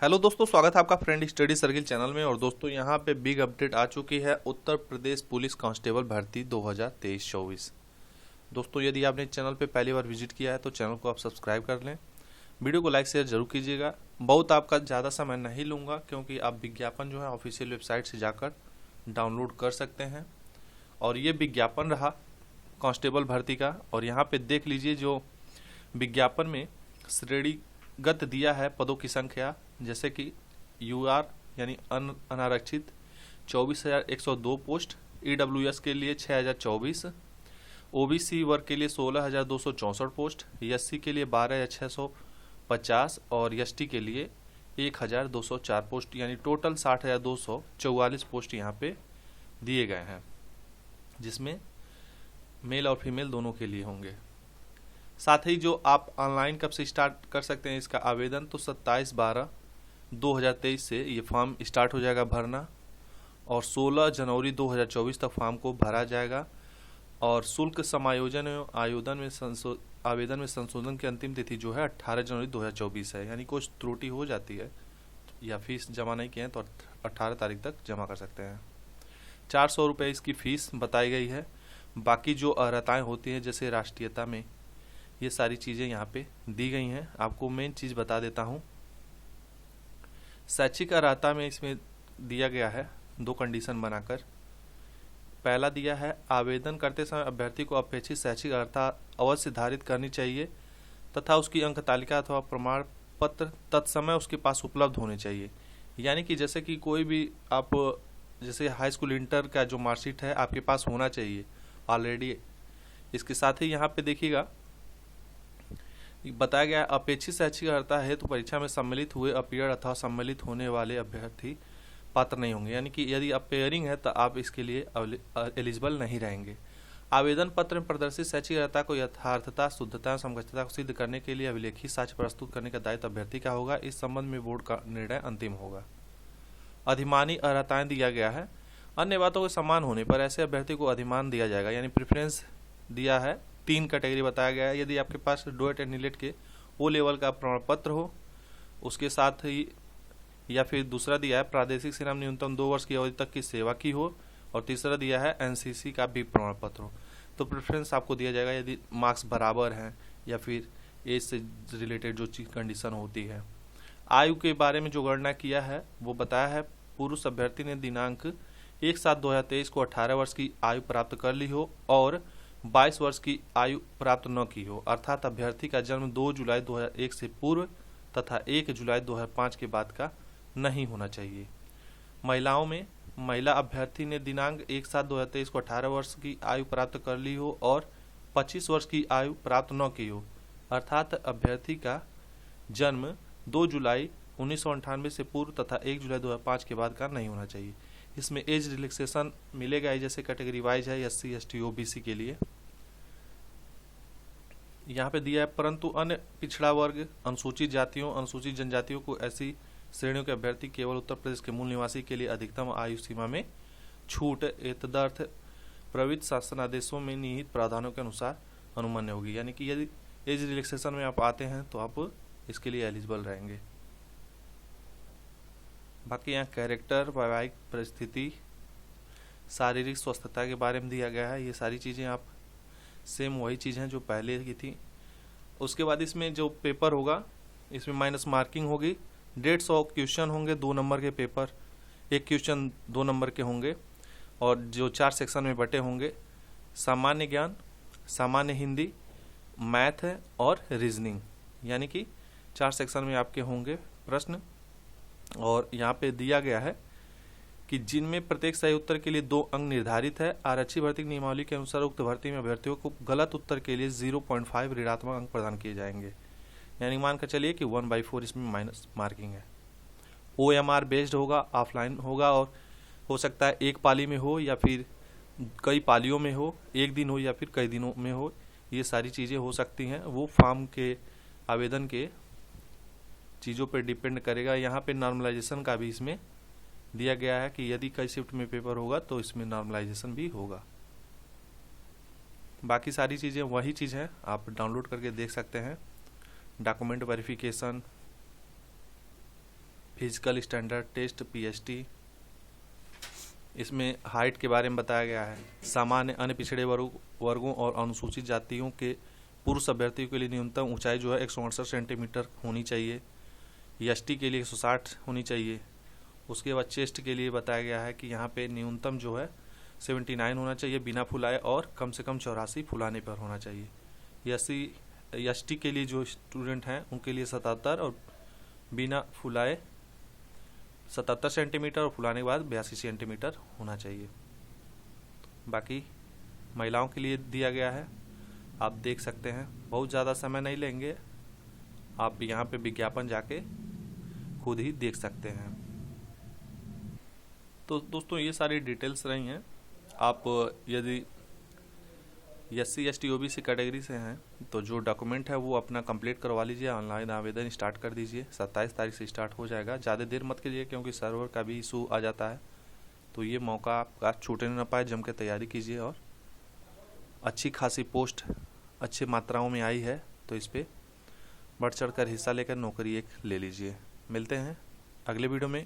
Hello दोस्तों, स्वागत है आपका फ्रेंड स्टडी सर्किल चैनल में। और दोस्तों यहाँ पे बिग अपडेट आ चुकी है उत्तर प्रदेश पुलिस कांस्टेबल भर्ती 2023-24। दोस्तों यदि आपने चैनल पे पहली बार विजिट किया है तो चैनल को आप सब्सक्राइब कर लें, वीडियो को लाइक शेयर जरूर कीजिएगा। बहुत आपका ज़्यादा समय नहीं लूँगा क्योंकि आप विज्ञापन जो है ऑफिशियल वेबसाइट से जाकर डाउनलोड कर सकते हैं। और ये विज्ञापन रहा कांस्टेबल भर्ती का। और यहाँ पे देख लीजिए जो विज्ञापन में श्रेणीगत दिया है पदों की संख्या, जैसे कि यूआर यानी अनारक्षित 24,102 पोस्ट, ईडब्ल्यूएस के लिए 6,024, ओबीसी वर्ग के लिए 16,264 पोस्ट, एससी के लिए 12,650 और एसटी के लिए 1,204 पोस्ट, यानी टोटल 60,244 पोस्ट यहाँ पे दिए गए हैं, जिसमें मेल और फीमेल दोनों के लिए होंगे। साथ ही जो आप ऑनलाइन कब से स्टार्ट कर सकते हैं इसका आवेदन, तो 27/12/2023 से ये फॉर्म स्टार्ट हो जाएगा भरना और 16 जनवरी 2024 तक फॉर्म को भरा जाएगा। और शुल्क समायोजन एवं आवेदन में संशोधन की अंतिम तिथि जो है 18 जनवरी 2024 है, यानी कुछ त्रुटि हो जाती है या फीस जमा नहीं किए हैं तो 18 तारीख तक जमा कर सकते हैं। 400 रुपये इसकी फ़ीस बताई गई है। बाकी जो अर्हताएँ होती हैं जैसे राष्ट्रीयता में, ये सारी चीज़ें यहाँ पे दी गई हैं। आपको मेन चीज़ बता देता हूँ, शैक्षिक अर्हता में इसमें दिया गया है 2 कंडीशन बनाकर। पहला दिया है आवेदन करते समय अभ्यर्थी को अपेक्षित शैक्षिक अर्हता अवश्य धारित करनी चाहिए तथा उसकी अंक तालिका अथवा प्रमाण पत्र तत्समय उसके पास उपलब्ध होने चाहिए। यानी कि जैसे कि कोई भी आप जैसे हाई स्कूल इंटर का जो मार्कशीट है आपके पास होना चाहिए ऑलरेडी। इसके साथ ही यहाँ पे देखिएगा बताया गया अपेक्षित शैक्षिक अर्हता है तो परीक्षा में सम्मिलित हुए अपीयर अथवा सम्मिलित होने वाले अभ्यर्थी पात्र नहीं होंगे। यानी कि यदि अपेयरिंग है तो आप इसके लिए एलिजिबल नहीं रहेंगे। आवेदन पत्र में प्रदर्शित शैक्षिक अर्हता को यथार्थता, शुद्धता और समकक्षता को सिद्ध करने के लिए अभिलेखित साक्ष्य प्रस्तुत करने का दायित्व अभ्यर्थी का होगा। इस संबंध में बोर्ड का निर्णय अंतिम होगा। अधिमानी अर्हताएं दिया गया है। अन्य बातों के समान होने पर ऐसे अभ्यर्थी को अधिमान दिया जाएगा, यानी प्रेफरेंस दिया है। 3 कैटेगरी बताया गया है। यदि आपके पास डोएट एंड नीलेट के ओ लेवल का प्रमाण पत्र हो, उसके साथ ही या फिर दूसरा दिया है प्रादेशिक सेना में न्यूनतम 2 वर्ष की अवधि तक की सेवा की हो, और तीसरा दिया है एनसीसी का भी प्रमाण पत्र हो, तो प्रेफरेंस आपको दिया जाएगा यदि मार्क्स बराबर हैं या फिर एज से रिलेटेड जो चीज कंडीशन होती है। आयु के बारे में जो गणना किया है वो बताया है पुरुष अभ्यर्थी ने दिनांक 1/7/2023 को 18 वर्ष की आयु प्राप्त कर ली हो और 22 वर्ष की आयु प्राप्त न की हो, अर्थात अभ्यर्थी का जन्म 2 जुलाई 2001 से पूर्व तथा 1 जुलाई 2005 के बाद का नहीं होना चाहिए। महिलाओं में महिला अभ्यर्थी ने दिनांक 1/7/2023 को 18 वर्ष की आयु प्राप्त कर ली हो और 25 वर्ष की आयु प्राप्त न की हो, अर्थात अभ्यर्थी का जन्म 2 जुलाई 1998 से पूर्व तथा 1 जुलाई 2005 के बाद का नहीं होना चाहिए। इसमें एज रिलैक्सेशन मिलेगा जैसे कैटेगरी वाइज है एससी एसटी ओबीसी के लिए यहाँ पे दिया है, परंतु अन्य पिछड़ा वर्ग, अनुसूचित जातियों, अनुसूचित जनजातियों को ऐसी श्रेणियों के अभ्यर्थी केवल उत्तर प्रदेश के मूल निवासी के लिए अधिकतम आयु सीमा में छूट एतदर्थ प्रवृत्त शासन आदेशों में निहित प्रावधानों के अनुसार अनुमान्य होगी। यानी कि यदि एज रिलैक्सेशन में आप आते हैं तो आप इसके लिए एलिजिबल रहेंगे। बाकी यहाँ कैरेक्टर, वैवाहिक परिस्थिति, शारीरिक स्वस्थता के बारे में दिया गया है। ये सारी चीज़ें आप सेम वही चीज़ हैं जो पहले की थी। उसके बाद इसमें जो पेपर होगा इसमें माइनस मार्किंग होगी। 150 क्वेश्चन होंगे, 2 नंबर के पेपर, 1 क्वेश्चन 2 नंबर के होंगे और जो 4 सेक्शन में बटे होंगे। सामान्य ज्ञान, सामान्य हिंदी, मैथ है और रीजनिंग, यानी कि 4 सेक्शन में आपके होंगे प्रश्न। और यहाँ पे दिया गया है कि जिनमें प्रत्येक सही उत्तर के लिए 2 अंक निर्धारित है। आरक्षी भर्ती नियमावली के अनुसार उक्त भर्ती में अभ्यर्थियों को गलत उत्तर के लिए 0.5 ऋणात्मक अंक प्रदान किए जाएंगे। यानी मान कर चलिए कि 1/4 इसमें माइनस मार्किंग है। OMR बेस्ड होगा, ऑफलाइन होगा और हो सकता है एक पाली में हो या फिर कई पालियों में हो, एक दिन हो या फिर कई दिनों में हो, ये सारी चीज़ें हो सकती हैं। वो फॉर्म के आवेदन के चीज़ों पर डिपेंड करेगा। यहाँ पे नॉर्मलाइजेशन का भी इसमें दिया गया है कि यदि कई शिफ्ट में पेपर होगा तो इसमें नॉर्मलाइजेशन भी होगा। बाकी सारी चीज़ें वही चीज़ है, आप डाउनलोड करके देख सकते हैं। Document verification, physical standard test PST, इसमें हाइट के बारे में बताया गया है। सामान्य अन्य पिछड़े वर्गों और अनुसूचित जातियों के पुरुष अभ्यर्थियों के लिए न्यूनतम ऊंचाई जो है 168 सेंटीमीटर होनी चाहिए। एसटी के लिए 160 होनी चाहिए। उसके बाद चेस्ट के लिए बताया गया है कि यहाँ पे न्यूनतम जो है 79 होना चाहिए बिना फुलाए और कम से कम 84 फुलाने पर होना चाहिए। एसटी के लिए जो स्टूडेंट हैं उनके लिए 77 और बिना फुलाए 77 सेंटीमीटर और फुलाने के बाद 82 सेंटीमीटर होना चाहिए। बाकी महिलाओं के लिए दिया गया है, आप देख सकते हैं। बहुत ज़्यादा समय नहीं लेंगे, आप यहाँ पे विज्ञापन जाके खुद ही देख सकते हैं। तो दोस्तों ये सारी डिटेल्स रही हैं। आप यदि SC ST OBC कैटेगरी से हैं तो जो डॉक्यूमेंट है वो अपना कंप्लीट करवा लीजिए, ऑनलाइन आवेदन स्टार्ट कर दीजिए। 27 तारीख से स्टार्ट हो जाएगा, ज़्यादा देर मत कीजिए क्योंकि सर्वर का भी इशू आ जाता है। तो ये मौका आपका छूटने ना पाए, जम के तैयारी कीजिए। और अच्छी खासी पोस्ट अच्छी मात्राओं में आई है तो इस पर बढ़ चढ़ कर हिस्सा लेकर नौकरी एक ले लीजिए। मिलते हैं अगले वीडियो में।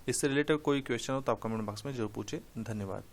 इससे रिलेटेड कोई क्वेश्चन हो तो आप कमेंट बॉक्स में जरूर पूछें। धन्यवाद।